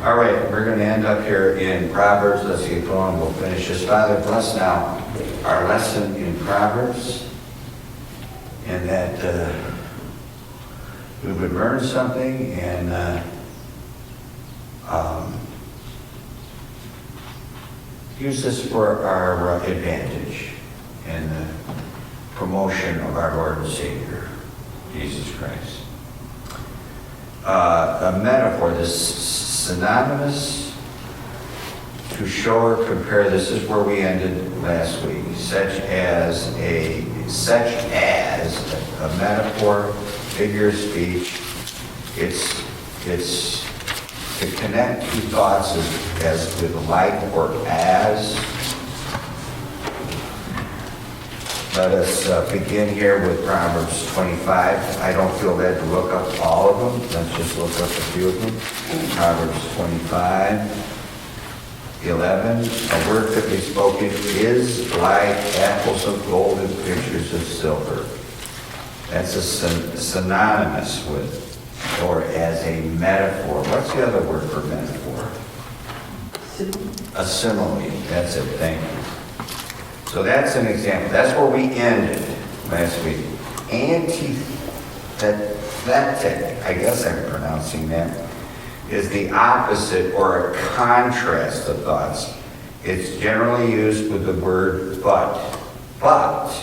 All right, we're going to end up here in Proverbs. Let's get going. We'll finish this. Father, bless now our lesson in Proverbs, and that we would learn something and use this for our advantage and the promotion of our Lord and Savior, Jesus Christ. A metaphor, this synonymous, to show or compare. This is where we ended last week. Such as a metaphor, figure of speech. It's to connect two thoughts as with like or as. Let us begin here with Proverbs 25. I don't feel led to look up all of them. Let's just look up a few of them. Proverbs 25, 11. A word quickly spoken is like apples of gold and pictures of silver. That's a synonymous with, or as a metaphor. What's the other word for metaphor? A simile. That's it. Thank you. So that's an example. That's where we ended last week. Antithetic, I guess I'm pronouncing that, is the opposite or a contrast of thoughts. It's generally used with the word but. But.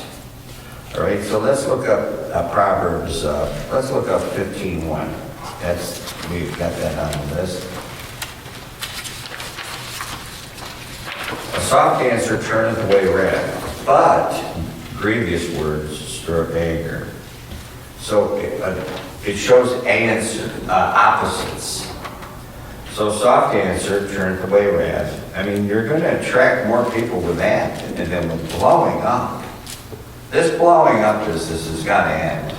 All right, so let's look up Proverbs. Let's look up 15:1. We've got that on the list. A soft answer turneth away wrath, but grievous words stir up anger. So it shows opposites. So soft answer turneth away wrath. I mean, you're going to attract more people with that than with blowing up. This blowing up this has got to end.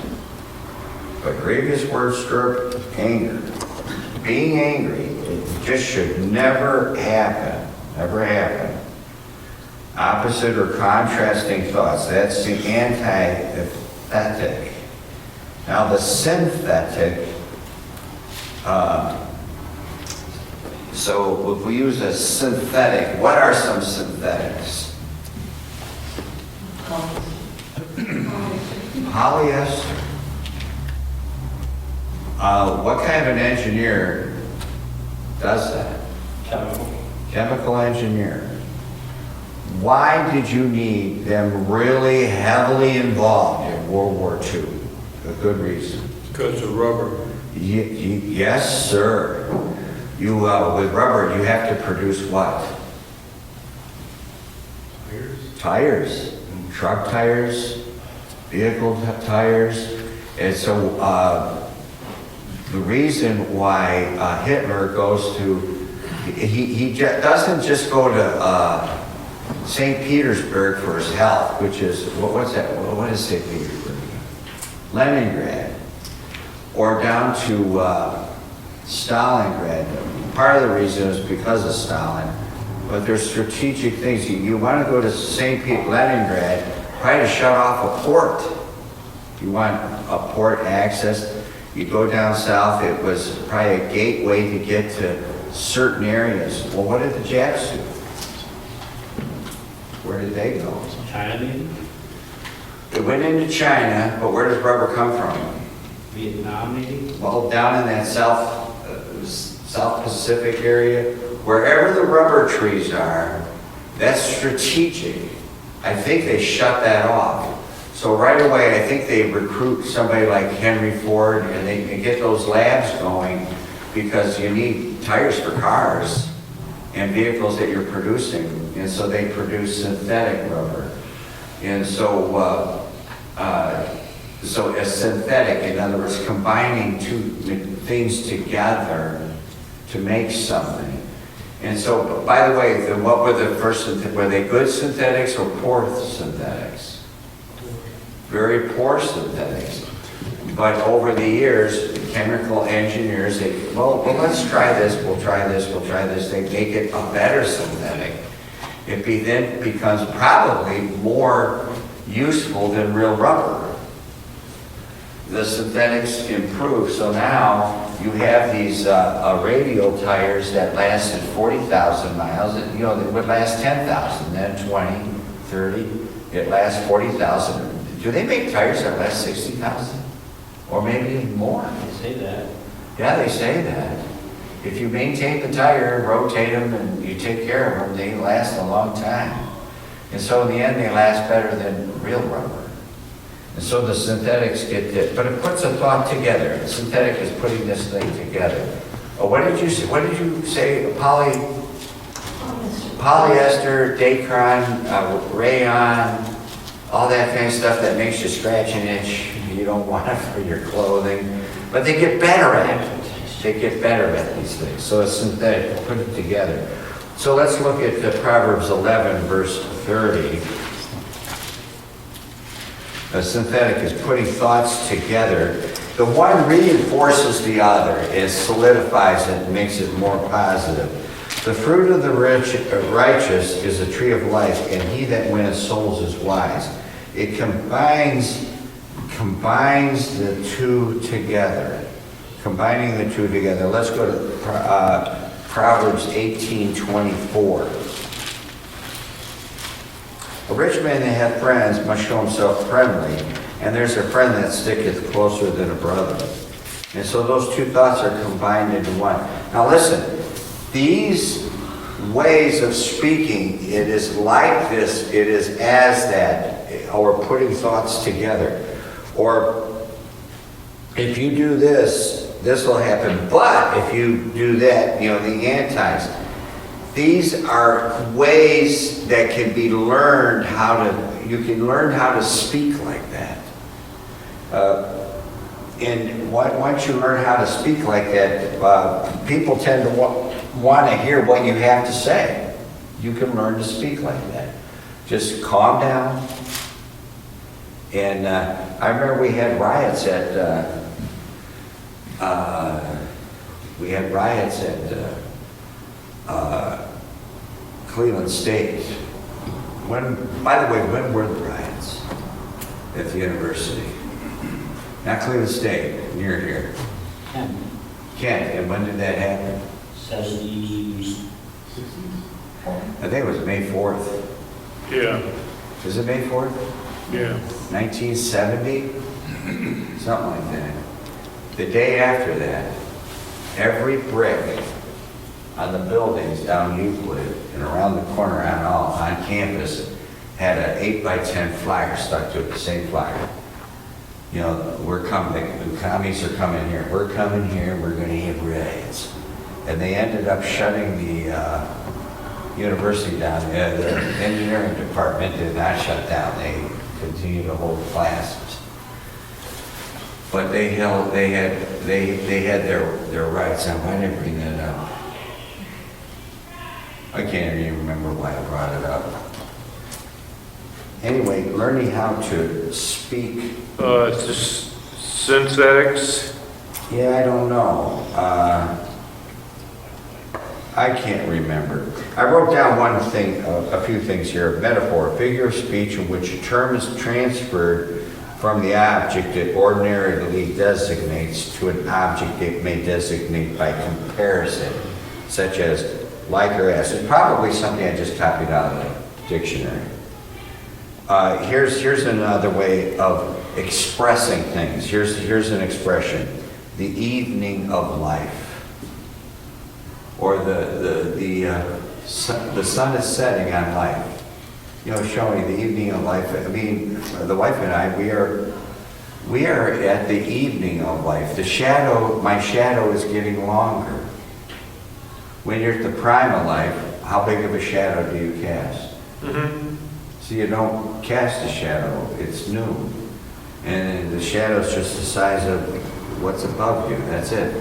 But grievous words stir up anger. Being angry, it just should never happen. Never happen. Opposite or contrasting thoughts. That's the antithetic. Now the synthetic, so if we use a synthetic, what are some synthetics? Polyester. What kind of an engineer does that? Chemical engineer. Why did you need them really heavily involved in World War II? A good reason. Because of rubber. Yes, sir. You with rubber, you have to produce what? Tires. Truck tires, vehicle tires. And so the reason why Hitler goes to, he doesn't just go to St. Petersburg for his health, which is, what's that? What is St. Petersburg? Leningrad. Or down to Stalingrad. Part of the reason is because of Stalin, but there's strategic things. You want to go to St. Leningrad, try to shut off a port. You want a port access. You go down south, it was probably a gateway to get to certain areas. Well, what did the Japs do? Where did they go? China, maybe? They went into China, but where does rubber come from? Vietnam, maybe? Well, down in that South Pacific area, wherever the rubber trees are, that's strategic. I think they shut that off. So right away, I think they recruit somebody like Henry Ford, and they can get those labs going because you need tires for cars and vehicles that you're producing. And so they produce synthetic rubber. And so a synthetic, in other words, combining two things together to make something. And so, by the way, what were the first, were they good synthetics or poor synthetics? Very poor synthetics. But over the years, chemical engineers, let's try this, we'll try this. They make it a better synthetic. It then becomes probably more useful than real rubber. The synthetics improve, so now you have these radial tires that lasted 40,000 miles, and, you know, they would last 10,000, then 20, 30, it lasts 40,000. Do they make tires that last 60,000? Or maybe even more? They say that. Yeah, they say that. If you maintain the tire, rotate them, and you take care of them, they last a long time. And so in the end, they last better than real rubber. And so the synthetics get this, but it puts a thought together. The synthetic is putting this thing together. Oh, what did you say? Polyester, Dacron, rayon, all that kind of stuff that makes you scratch and itch. You don't want it for your clothing, but they get better at it. They get better at these things. So it's synthetic. Put it together. So let's look at Proverbs 11, verse 30. A synthetic is putting thoughts together. The one reinforces the other. It solidifies it and makes it more positive. The fruit of the righteous is a tree of life, and he that winneth souls is wise. It combines the two together. Combining the two together. Let's go to Proverbs 18:24. A rich man that hath friends must show himself friendly, and there's a friend that sticketh closer than a brother. And so those two thoughts are combined into one. Now listen, these ways of speaking, it is like this, it is as that, or putting thoughts together. Or if you do this, this will happen. But if you do that, you know, the antis. These are ways that can be learned you can learn how to speak like that. And once you learn how to speak like that, people tend to want to hear what you have to say. You can learn to speak like that. Just calm down. And I remember we had riots at Cleveland State. By the way, when were the riots at the university? Not Cleveland State, near here. Kent, and when did that happen? 70s. I think it was May 4th. Yeah, Is it May 4th? yeah. 1970? Something like that. The day after that, every brick on the buildings down Euclid and around the corner on campus had an 8x10 flyer stuck to it, the same flyer. You know, we're coming, the commies are coming here. We're coming here, we're going to have riots. And they ended up shutting the university down. The engineering department did not shut down. They continued to hold classes. But they had their rights. Now, why did I bring that up? I can't even remember why I brought it up. Anyway, learning how to speak. Synthetics. Yeah, I don't know. I can't remember. I wrote down one thing, a few things here. Metaphor, figure of speech in which a term is transferred from the object it ordinarily designates to an object it may designate by comparison, such as like or as. It's probably something I just copied out of the dictionary. Here's another way of expressing things. Here's an expression: the evening of life. Or the sun is setting on life. You know, showing the evening of life. I mean, the wife and I, we are at the evening of life. My shadow is getting longer. When you're at the prime of life, how big of a shadow do you cast? Mm-hmm. So you don't cast a shadow, it's new. And the shadow's just the size of what's above you, that's it.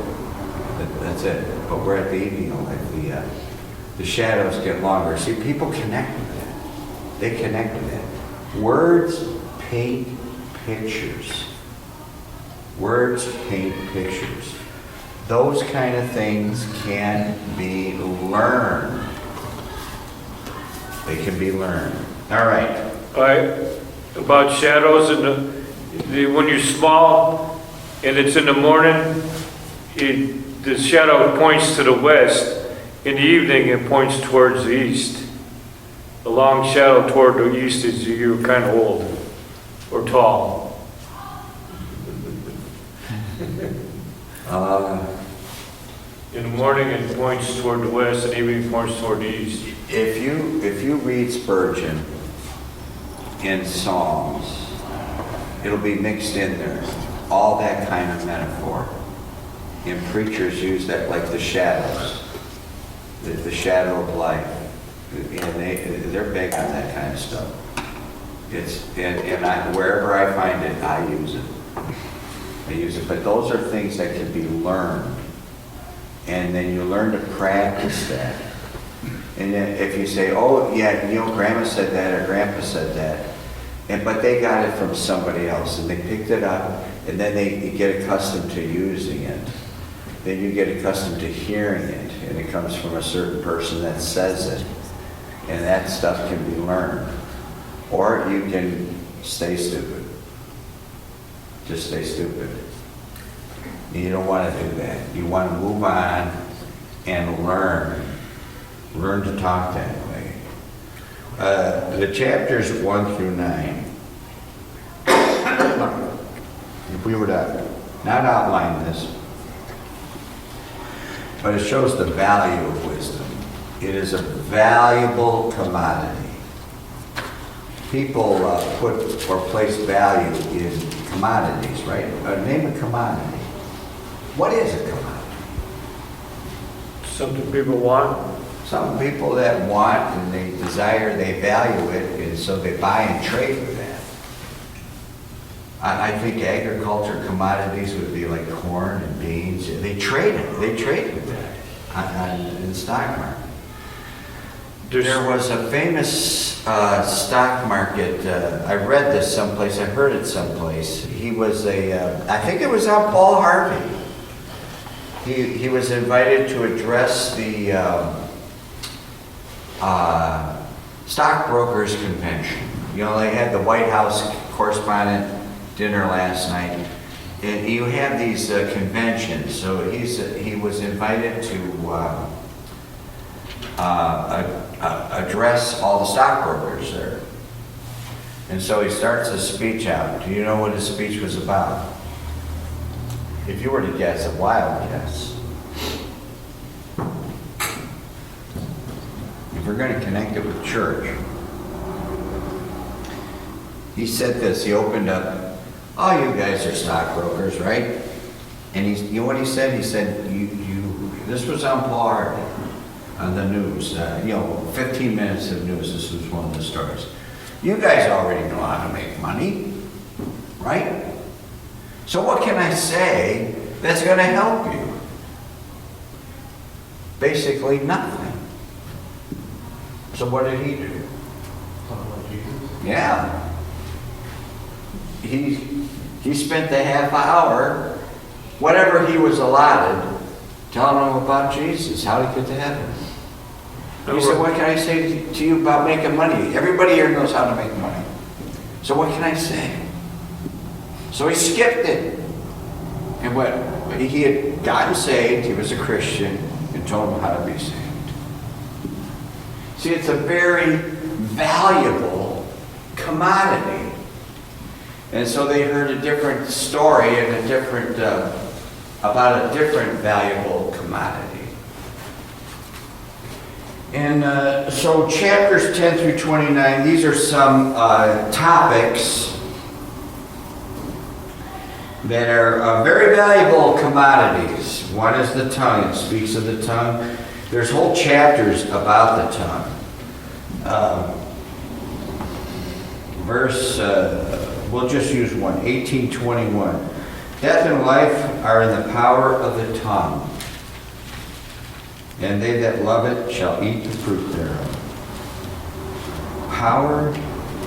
That's it. But we're at the evening of life. The shadows get longer. See, people connect with that. They connect with that. Words paint pictures. Words paint pictures. Those kind of things can be learned. They can be learned. All right. All right. About shadows and when you're small and it's in the morning the shadow points to the west. In the evening, it points towards the east. A long shadow toward the east is you're kind of old or tall. In the morning, it points toward the west, and evening points toward the east. If you read Spurgeon in Psalms, it'll be mixed in there. All that kind of metaphor. And preachers use that like the shadows, the shadow of life. And they're big on that kind of stuff. Wherever I find it, I use it. But those are things that can be learned. And then you learn to practice that. And then if you say, oh, yeah, Grandma said that or Grandpa said that, but they got it from somebody else, and they picked it up, and then they get accustomed to using it. Then you get accustomed to hearing it, and it comes from a certain person that says it. And that stuff can be learned. Or you can stay stupid. Just stay stupid. You don't want to do that. You want to move on and learn. Learn to talk that way. The chapters 1 through 9. If we were to not outline this, but it shows the value of wisdom. It is a valuable commodity. People put or place value in commodities, right? Name a commodity. What is a commodity? Something people want. Some people that want and they desire, they value it, and so they buy and trade with that. I think agriculture commodities would be like corn and beans. They trade it. They trade with that in the stock market. There was a famous stock market. I read this someplace. I heard it someplace. He was I think it was on Paul Harvey. He was invited to address the stockbrokers convention. They had the White House correspondent dinner last night, and you have these conventions. So he was invited to address all the stockbrokers there. And so he starts his speech out. Do you know what his speech was about? If you were to guess, a wild guess. If we're going to connect it with church, he said this. He opened up, oh, you guys are stockbrokers, right? And you know what he said? He said, this was on Paul Harvey, on the news, 15 minutes of news. This was one of the stories. You guys already know how to make money, right? So what can I say that's going to help you? Basically nothing. So what did he do? Yeah. He spent the half hour, whatever he was allotted, telling them about Jesus, how to get to heaven. He said, what can I say to you about making money? Everybody here knows how to make money. So what can I say? So he skipped it. And what? He had gotten saved, he was a Christian, and told them how to be saved. See, it's a very valuable commodity. And so they heard a different story and about a different valuable commodity. And so chapters 10 through 29, these are some topics that are very valuable commodities. One is the tongue. It speaks of the tongue. There's whole chapters about the tongue. We'll just use one, 18:21. Death and life are in the power of the tongue, and they that love it shall eat the fruit thereof.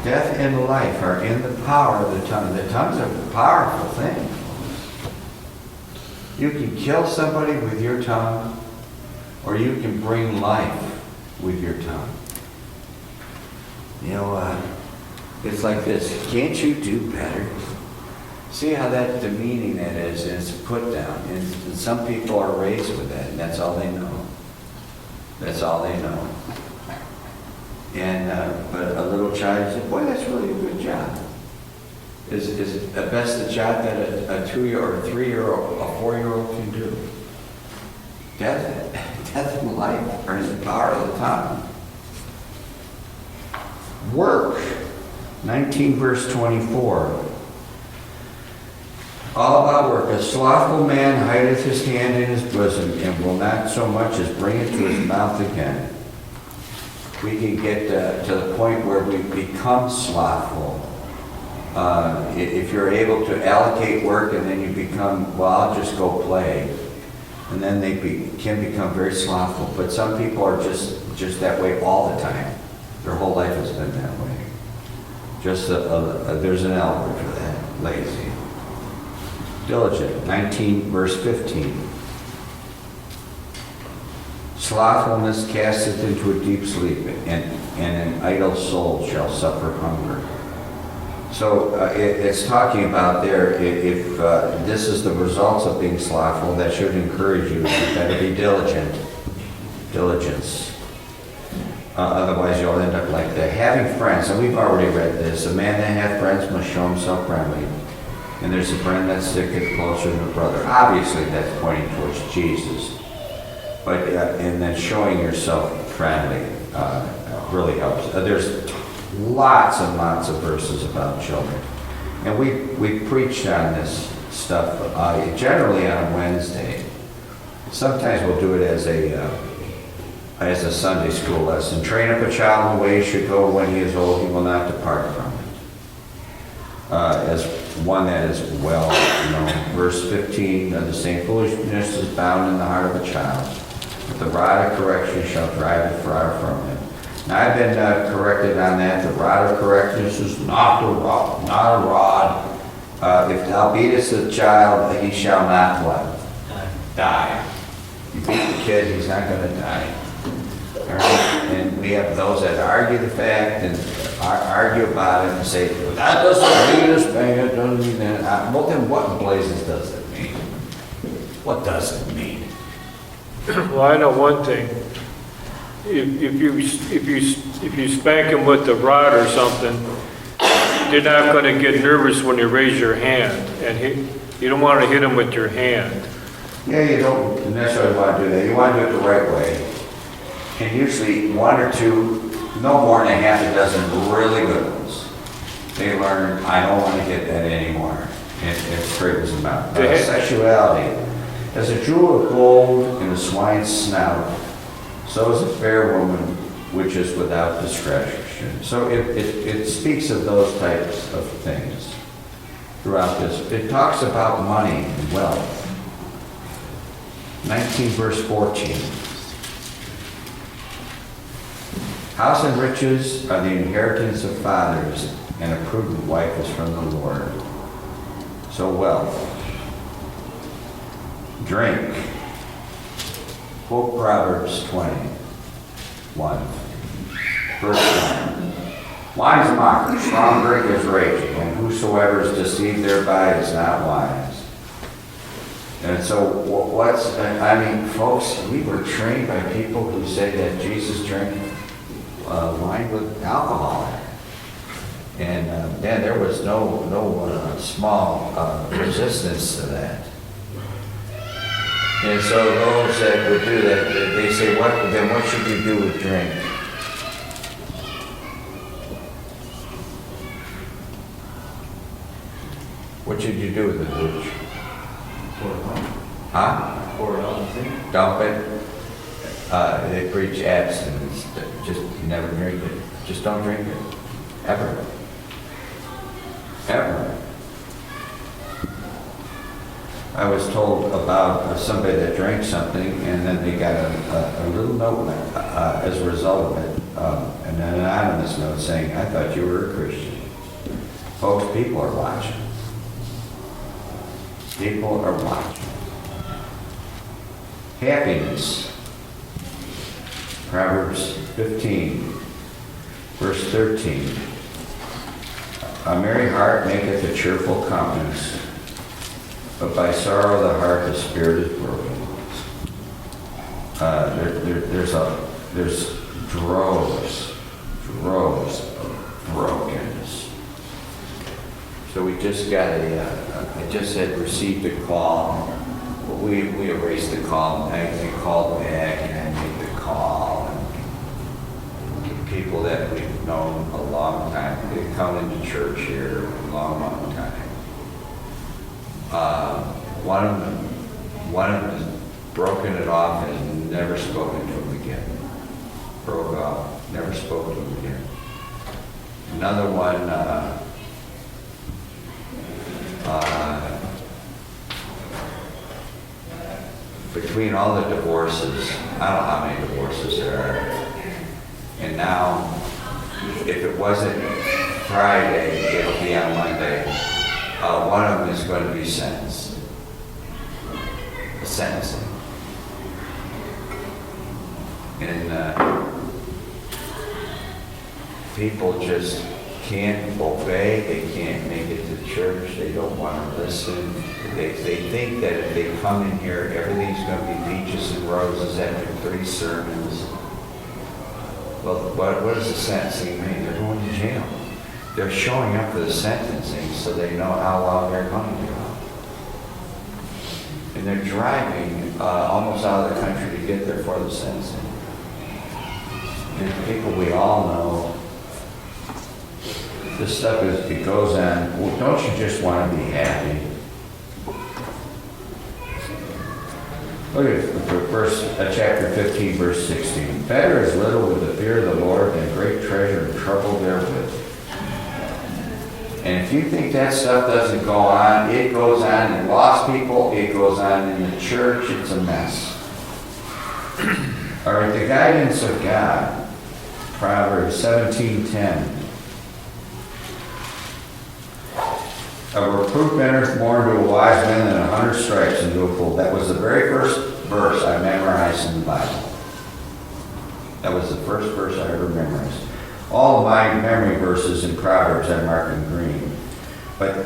Death and life are in the power of the tongue. The tongue's a powerful thing. You can kill somebody with your tongue, or you can bring life with your tongue. It's like this. Can't you do better? See how that demeaning that is, and it's put down. And some people are raised with that, and that's all they know. That's all they know. And, but a little child said, boy, that's really a good job. Is it the best the job that a 2-year-old or a 3-year-old, a 4-year-old can do? Death and life are in the power of the tongue. Work, 19 verse 24. All about work. A slothful man hideth his hand in his bosom, and will not so much as bring it to his mouth again. We can get to the point where we become slothful. If you're able to allocate work and then you become, well, I'll just go play. And then they can become very slothful. But some people are just that way all the time. Their whole life has been that way. Just there's an L word for that, lazy. Diligent, 19 verse 15. Slothfulness casteth into a deep sleep, and an idle soul shall suffer hunger. So it's talking about there, if this is the results of being slothful, that should encourage you. You better be diligent. Diligence. Otherwise you'll end up like that. Having friends, and we've already read this, a man that hath friends must show himself friendly. And there's a friend that sticketh closer than a brother. Obviously that's pointing towards Jesus. But, and then showing yourself friendly really helps. There's lots and lots of verses about children. And we preached on this stuff generally on a Wednesday. Sometimes we'll do it as a Sunday school lesson. Train up a child in the way he should go. When he is old, he will not depart from it. As one that is well known. Verse 15, the same foolishness is bound in the heart of a child, but the rod of correction shall drive it far from him. Now I've been corrected on that. The rod of correction is not a rod. If thou beatest a child, he shall not what? Die. You beat the kid, he's not going to die. All right? And we have those that argue the fact and argue about it and say, well, that doesn't mean this thing, it doesn't mean that. Well, then what in blazes does it mean? What does it mean? Well, I know one thing. If you spank him with the rod or something, you're not going to get nervous when you raise your hand, and you don't want to hit him with your hand. Yeah, you don't necessarily want to do that. You want to do it the right way. And usually one or two, no more than a half a dozen really good ones. They learn, I don't want to get that anymore. It straightens them out. Sexuality. As a jewel of gold in a swine's snout, so is a fair woman which is without discretion. So it speaks of those types of things throughout this. It talks about money and wealth. 19 verse 14. House and riches are the inheritance of fathers, and a prudent wife is from the Lord. So wealth. Drink. Quote Proverbs 21. Verse 1. Wine's a mocker, strong drink is raging, and whosoever is deceived thereby is not wise. And so folks, we were trained by people who say that Jesus drank wine with alcohol. And then there was no small resistance to that. And so those that would do that, they say, what should you do with drink? What should you do with the booze? Pour it out. Huh? Pour it out. Dump it. They preach abstinence. Just never drink it. Just don't drink it. Ever. Ever. I was told about somebody that drank something and then they got a little note as a result of it, an anonymous note saying, I thought you were a Christian. Folks, people are watching. People are watching. Happiness. Proverbs 15, verse 13. A merry heart maketh a cheerful countenance, But by sorrow of the heart, the spirit is broken. There's droves of brokenness. So we just got I just had received a call. We erased the call. I called back and I made the call. And people that we've known a long time, they come into church here a long time. One of them has broken it off and never spoken to him again. Broke off, never spoke to him again. Another one, between all the divorces, I don't know how many divorces there are. And now, if it wasn't Friday, it'll be on Monday. One of them is going to be sentenced. Sentencing. And people just can't obey, they can't make it to church, they don't want to listen. They think that if they come in here, everything's going to be peaches and roses after 3 sermons. Well, what does the sentencing mean? They're going to jail. They're showing up for the sentencing so they know how long they're going to go. And they're driving almost out of the country to get there for the sentencing. And people we all know, this stuff it goes on. Well, don't you just want to be happy? Look at chapter 15, verse 16. Better is little with the fear of the Lord than great treasure and trouble therewith. And if you think that stuff doesn't go on, it goes on in lost people, it goes on in the church, it's a mess. All right, the guidance of God, Proverbs 17:10. A reproof entereth more into a wise man than 100 stripes into a fool. That was the very first verse I memorized in the Bible. That was the first verse I ever memorized. All of my memory verses in Proverbs are marked in green. But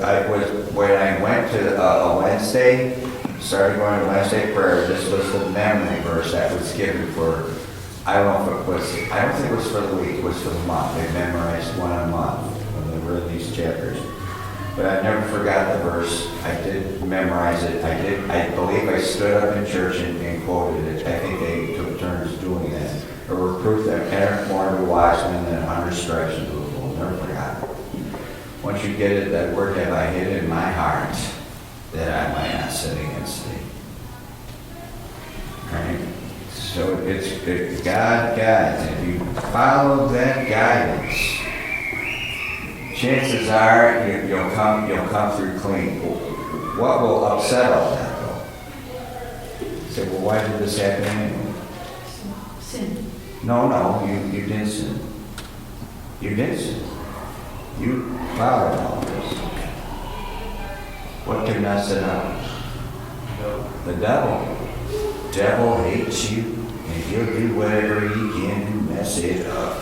when I went to a Wednesday, started going to Wednesday prayer, this was the memory verse that was given for, I don't think it was for the week, it was for the month. They memorized one a month when they were in these chapters. But I never forgot the verse. I did memorize it. I believe I stood up in church and quoted it. I think they took turns doing that. A reproof that entered more into a wise man than 100 stripes into a fool. Never forgot it. Once you get it, that word have I hid in my heart that I might not sin against thee. Right? So it's God guides. If you follow that guidance, chances are you'll come through clean. What will upset all that though? You say, well, why did this happen anyway? Sin. No, you didn't sin. You didn't sin. You followed all this. What can mess it up? The devil. Devil hates you, and he'll do whatever he can to mess it up.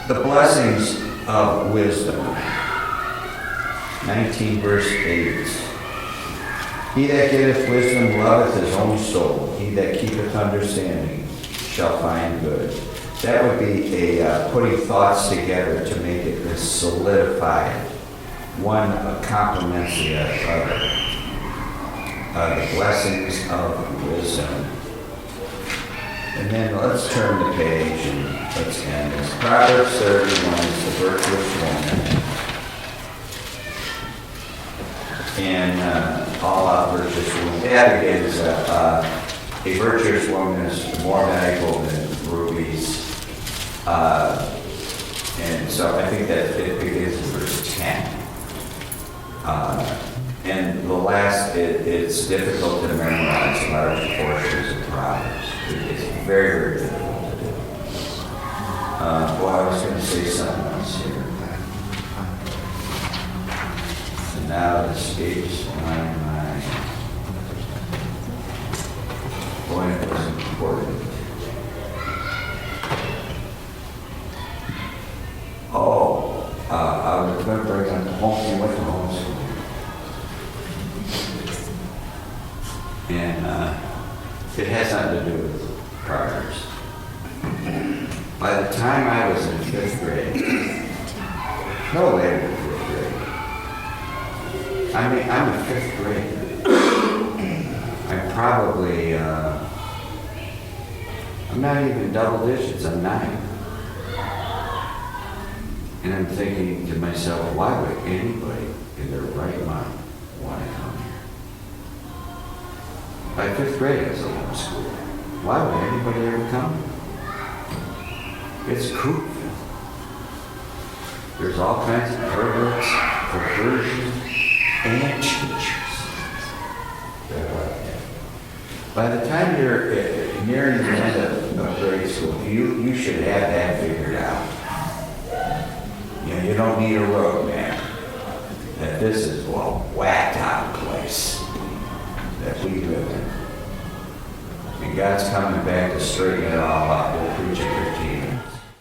The blessings of wisdom. 19 verse 8. He that getteth wisdom loveth his own soul. He that keepeth understanding shall find good. That would be a putting thoughts together to make it solidified. One complements the other. The blessings of wisdom. And then let's turn the page and let's end this. Proverbs 31 is the virtuous woman. And all out virtuous woman. That again is a virtuous woman is more valuable than rubies. And so I think that it begins in verse 10. And the last, it's difficult to memorize large portions of Proverbs. It's very, very difficult to do. Well, I was going to say something else here. And now it escapes my mind. Boy, it was important. I was going to bring on the home. You went to homeschool. By the time I was in fifth grade, no later than fifth grade. I mean, I'm a fifth grader. I'm probably, I'm not even double digits, I'm 9. And I'm thinking to myself, why would anybody in their right mind want to come here? By fifth grade, I was a homeschool. Why would anybody ever come? It's Coopville. There's all kinds of perverts, perversions, and teachers. By the time you're nearing the end of grade school, you should have that figured out. You know, you don't need a roadmap. That this is a whacked out place that we live in. And God's coming back to straighten it all out.